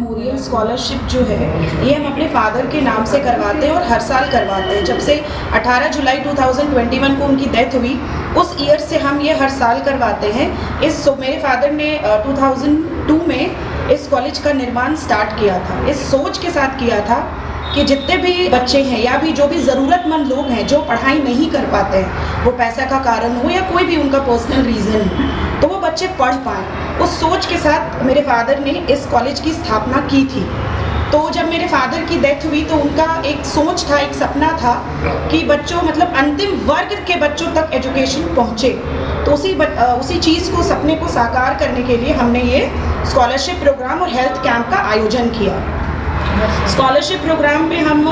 Memorial scholarship जो है ये हम अपने फादर के नाम से करवाते हैं और हर साल करवाते हैं। जब से 18 जुलाई 2021 को उनकी डेथ हुई उस ईयर से हम ये हर साल करवाते हैं। मेरे फादर ने 2002 में इस कॉलेज का निर्माण स्टार्ट किया था। इस सोच के साथ किया था कि जितने भी बच्चे हैं या भी जो भी ज़रूरतमंद लोग हैं जो पढ़ाई नहीं कर पाते हैं, वो पैसा का कारण हो या कोई भी उनका पर्सनल रीज़न हो, तो वो बच्चे पढ़ पाएँ। उस सोच के साथ मेरे फादर ने इस कॉलेज की स्थापना की थी। तो जब मेरे फादर की डेथ हुई तो उनका एक सोच था, एक सपना था कि बच्चों मतलब अंतिम वर्ग के बच्चों तक एजुकेशन पहुँचे। तो उसी चीज़ को, सपने को साकार करने के लिए हमने ये स्कॉलरशिप प्रोग्राम और हेल्थ कैंप का आयोजन किया। स्कॉलरशिप प्रोग्राम में हम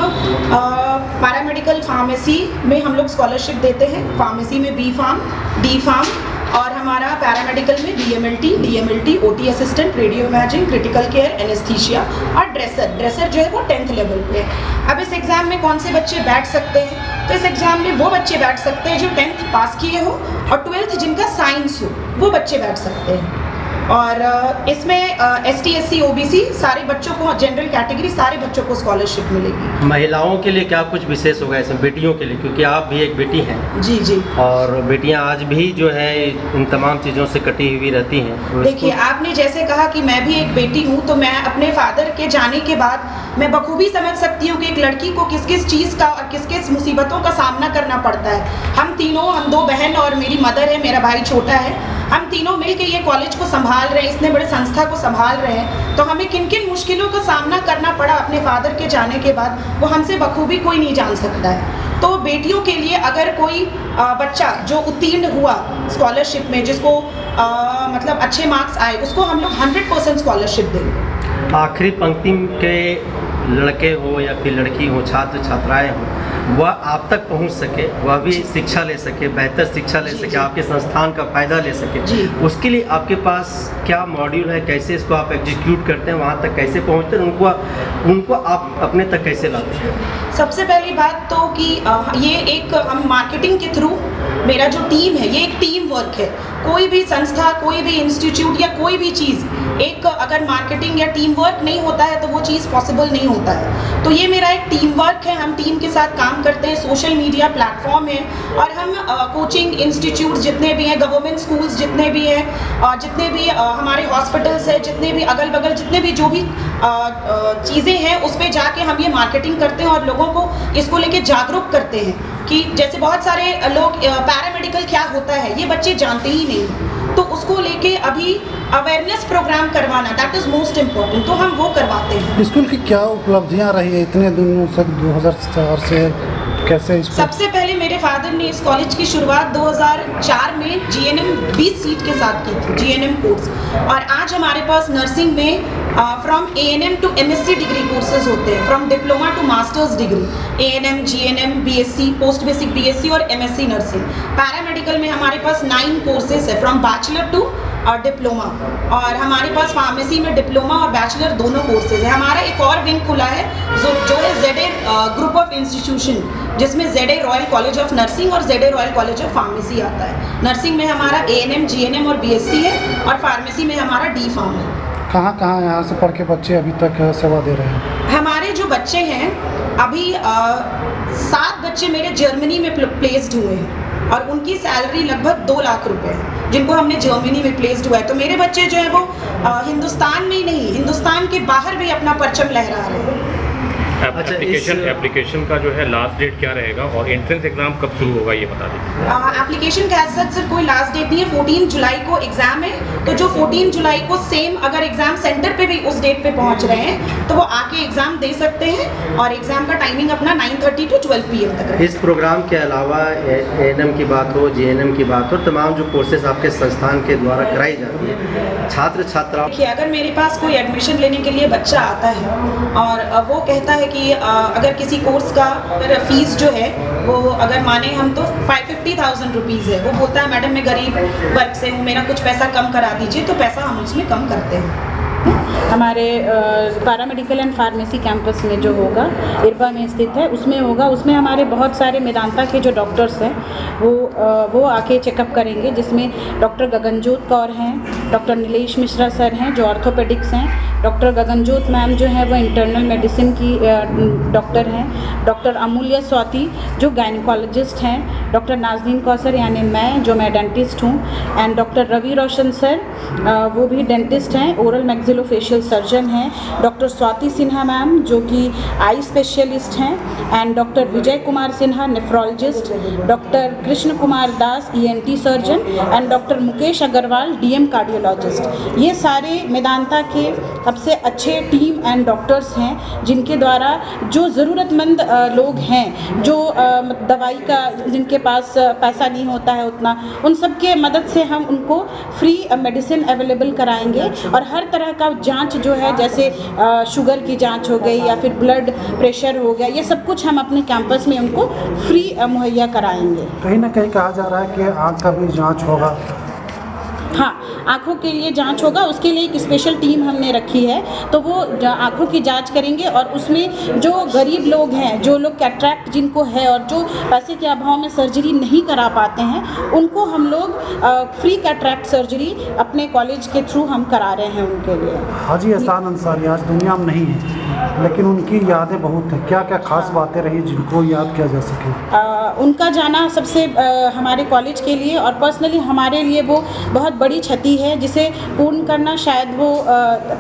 पैरामेडिकल फार्मेसी में हम लोग स्कॉलरशिप देते हैं। फार्मेसी में बी फार्म, डी फार्म और हमारा पैरामेडिकल में DMLT, OT assistant, radio imaging, critical care, anaesthesia और ड्रेसर जो है वो 10th लेवल पे। अब इस एग्ज़ाम में कौन से बच्चे बैठ सकते हैं? तो इस एग्ज़ाम में वो बच्चे बैठ सकते हैं जो 10th पास किए हो और 12th जिनका साइंस हो, वो बच्चे बैठ सकते हैं। और इसमें ST SC OBC सारे बच्चों को, जनरल कैटेगरी सारे बच्चों को स्कॉलरशिप मिलेगी। महिलाओं के लिए क्या कुछ विशेष होगा इसमें, बेटियों के लिए, क्योंकि आप भी एक बेटी हैं? जी जी। और बेटियां आज भी जो है इन तमाम चीज़ों से कटी हुई रहती हैं। देखिए, आपने जैसे कहा कि मैं भी एक बेटी हूँ, तो मैं अपने फादर के जाने के बाद मैं बखूबी समझ सकती हूँ कि एक लड़की को किस किस चीज़ का और किस किस मुसीबतों का सामना करना पड़ता है। हम 2 बहन और मेरी मदर है, मेरा भाई छोटा है, हम तीनों मिलकर ये कॉलेज को संभाल रहे हैं, इतने बड़े संस्था को संभाल रहे हैं। तो हमें किन किन मुश्किलों का सामना करना पड़ा अपने फादर के जाने के बाद, वो हमसे बखूबी कोई नहीं जान सकता है। तो बेटियों के लिए अगर कोई बच्चा जो उत्तीर्ण हुआ स्कॉलरशिप में, जिसको मतलब अच्छे मार्क्स आए, उसको हम लोग 100% स्कॉलरशिप देंगे। आखिरी पंक्ति के लड़के हो या फिर लड़की हो, छात्र छात्राएं हो, वह आप तक पहुंच सके, वह भी शिक्षा ले सके, बेहतर शिक्षा ले सके, आपके संस्थान का फ़ायदा ले सके, उसके लिए आपके पास क्या मॉड्यूल है, कैसे इसको आप एग्जीक्यूट करते हैं, वहाँ तक कैसे पहुँचते हैं, उनको आप अपने तक कैसे लाते हैं? सबसे पहली बात तो कि ये एक हम मार्केटिंग के थ्रू, मेरा जो टीम है ये एक टीम वर्क है। कोई भी संस्था, कोई भी इंस्टीट्यूट या कोई भी चीज़, एक अगर मार्केटिंग या टीम वर्क नहीं होता है तो वो चीज़ पॉसिबल नहीं होता है। तो ये मेरा एक टीम वर्क है, हम टीम के साथ काम करते हैं। सोशल मीडिया प्लेटफॉर्म है और हम कोचिंग इंस्टीट्यूट जितने भी हैं, गवर्नमेंट स्कूल्स जितने भी हैं, और जितने भी हमारे हॉस्पिटल्स हैं, जितने भी अगल बगल जितने भी जो भी चीज़ें हैं, उस पर जाके हम ये मार्केटिंग करते हैं और लोगों को इसको लेके जागरूक करते हैं कि जैसे बहुत सारे लोग पैरामेडिकल क्या होता है ये बच्चे जानते ही नहीं, तो उसको लेके अभी अवेयरनेस प्रोग्राम करवाना, दैट इज़ मोस्ट इम्पोर्टेंट, तो हम वो करवाते हैं। स्कूल की क्या उपलब्धियां रही है इतने दिनों से, 2004 से कैसे? सबसे पहले मेरे फादर ने इस कॉलेज की शुरुआत 2004 में GNM 20 सीट के साथ की थी, GNM कोर्स। और आज हमारे पास नर्सिंग में from ANM to MSc degree courses होते हैं, from diploma to masters degree, ANM, GNM, BSc, post basic BSc और MSc नर्सिंग। पैरामेडिकल में हमारे पास 9 कोर्सेज है, फ्रॉम बैचलर टू डिप्लोमा। और हमारे पास फार्मेसी में डिप्लोमा और बैचलर दोनों कोर्सेज है। हमारा एक और विंग खुला है जो है ZA ग्रुप ऑफ इंस्टीट्यूशन, जिसमें ZA royal college of nursing और ZA royal college of pharmacy आता है। नर्सिंग में हमारा ANM, GNM और BSc है और फार्मेसी में हमारा D फार्म है। कहाँ यहाँ से पढ़ के बच्चे अभी तक सेवा दे रहे हैं? हमारे जो बच्चे हैं अभी 7 बच्चे मेरे जर्मनी में प्लेस्ड हुए हैं और उनकी सैलरी लगभग 2 लाख रुपए है, जिनको हमने जर्मनी में प्लेस्ड हुआ है। तो मेरे बच्चे जो है वो हिंदुस्तान में ही नहीं, हिंदुस्तान के बाहर भी अपना परचम लहरा रहे हैं। एप्लीकेशन का जो है लास्ट डेट क्या रहेगा और एंट्रेंस एग्जाम कब शुरू होगा ये बता दीजिए। एप्लीकेशन का सर कोई लास्ट डेट नहीं है, 14 जुलाई को एग्जाम है। तो जो 14 जुलाई को सेम अगर एग्जाम सेंटर पे भी उस डेट पे पहुंच रहे हैं तो वो आके एग्जाम दे सकते हैं और एग्जाम का टाइमिंग अपना 9:30 to 12 PM तक है। इस प्रोग्राम के अलावा ANM की बात हो, GNM की बात हो, तमाम जो कोर्सेज आपके संस्थान के द्वारा कराई जाती है, छात्र छात्रा, देखिए अगर मेरे पास कोई एडमिशन लेने के लिए बच्चा आता है और वो कहता है कि अगर किसी कोर्स का फीस जो है वो अगर माने हम तो 50,000 रुपीज़ है, वो बोलता है मैडम मैं गरीब वर्ग से हूँ, मेरा कुछ पैसा कम करा दीजिए, तो पैसा हम उसमें कम करते हैं। हमारे पैरामेडिकल एंड फार्मेसी कैंपस में जो होगा, इरबा में स्थित है, उसमें होगा। उसमें हमारे बहुत सारे मेदांता के जो डॉक्टर्स हैं वो आके चेकअप करेंगे, जिसमें डॉक्टर गगनजोत कौर हैं, डॉक्टर नीलेश मिश्रा सर हैं जो ऑर्थोपेडिक्स हैं, डॉक्टर गगनजोत मैम जो है वो इंटरनल मेडिसिन की डॉक्टर हैं, डॉक्टर अमूल्य स्वाति जो गायनिकोलॉजिस्ट हैं, डॉक्टर नाज़नीन कौसर यानी मैं डेंटिस्ट हूँ, and doctor Ravi Roshan sir वो भी डेंटिस्ट हैं, ओरल मैक्सिलोफेशियल सर्जन हैं, डॉक्टर स्वाति सिन्हा मैम जो कि आई स्पेशलिस्ट हैं, and doctor Vijay Kumar Sinha nephrologist, doctor Krishna Kumar Das ENT surgeon, and doctor Mukesh Agarwal DM cardiologist. ये सारे मेदांता के सबसे अच्छे टीम एंड डॉक्टर्स हैं, जिनके द्वारा जो ज़रूरतमंद लोग हैं, जो दवाई का जिनके पास पैसा नहीं होता है उतना, उन सब के मदद से हम उनको फ्री मेडिसिन अवेलेबल कराएंगे। और हर तरह का जांच जो है, जैसे शुगर की जांच हो गई या फिर ब्लड प्रेशर हो गया, ये सब कुछ हम अपने कैंपस में उनको फ्री मुहैया कराएंगे। कहीं ना कहीं कहा जा रहा है कि आँख का भी जाँच होगा। हाँ, आँखों के लिए जांच होगा, उसके लिए एक स्पेशल टीम हमने रखी है, तो वो आँखों की जांच करेंगे। और उसमें जो गरीब लोग हैं, जो लोग कैटरैक्ट जिनको है और जो पैसे के अभाव में सर्जरी नहीं करा पाते हैं, उनको हम लोग फ्री कैटरैक्ट सर्जरी अपने कॉलेज के थ्रू हम करा रहे हैं उनके लिए। हाजी एहसान अंसारी आज दुनिया में नहीं है, लेकिन उनकी यादें बहुत हैं। क्या क्या खास बातें रही जिनको याद किया जा सके? उनका जाना सबसे हमारे कॉलेज के लिए और पर्सनली हमारे लिए वो बहुत बड़ी क्षति है, जिसे पूर्ण करना शायद वो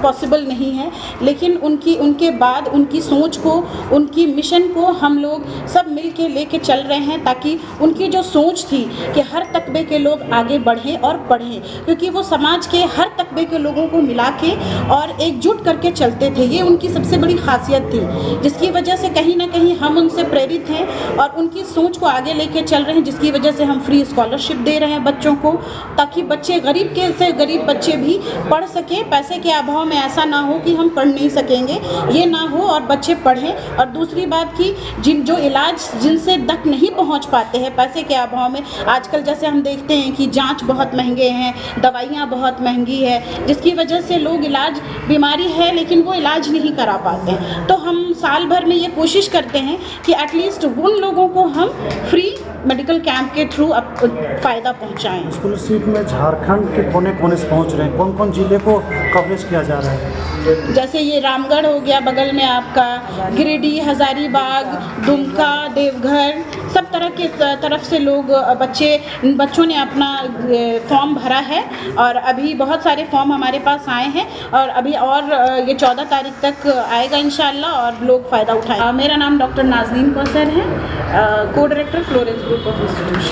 पॉसिबल नहीं है। लेकिन उनके बाद उनकी सोच को, उनकी मिशन को हम लोग सब मिल के लेके चल रहे हैं, ताकि उनकी जो सोच थी कि हर तकबे के लोग आगे बढ़ें और पढ़ें, क्योंकि वो समाज के हर तकबे के लोगों को मिला के और एकजुट करके चलते थे। ये उनकी सबसे बड़ी खासियत थी, जिसकी वजह से कहीं ना कहीं हम उनसे प्रेरित हैं और उनकी सोच को आगे लेके चल रहे हैं, जिसकी वजह से हम फ्री स्कॉलरशिप दे रहे हैं बच्चों को, ताकि बच्चे गरीब के से गरीब बच्चे भी पढ़ सके। पैसे के अभाव में ऐसा ना हो कि हम पढ़ नहीं सकेंगे, ये ना हो और बच्चे पढ़ें। और दूसरी बात कि जो इलाज जिनसे तक नहीं पहुंच पाते हैं पैसे के अभाव में, आजकल जैसे हम देखते हैं कि जांच बहुत महंगे हैं, दवाइयाँ बहुत महंगी है, जिसकी वजह से लोग इलाज, बीमारी है लेकिन वो इलाज नहीं करा पाते हैं। तो हम साल भर में ये कोशिश करते हैं कि एटलीस्ट उन लोगों को हम फ्री मेडिकल कैंप के थ्रू फ़ायदा पहुंचाएं। स्कॉलरशिप में झारखंड के कोने कोने से पहुंच रहे हैं, कौन कौन जिले को कवरेज किया जा रहा है? जैसे ये रामगढ़ हो गया बगल में आपका, गिरिडीह, हजारीबाग, दुमका, देवघर, सब तरह के तरफ से लोग बच्चों ने अपना फॉर्म भरा है और अभी बहुत सारे फॉर्म हमारे पास आए हैं और अभी और ये 14 तारीख तक आएगा इंशाल्लाह और लोग फ़ायदा उठाएं। मेरा नाम डॉक्टर नाज़नीन कौसर है, को director Florence group of institution.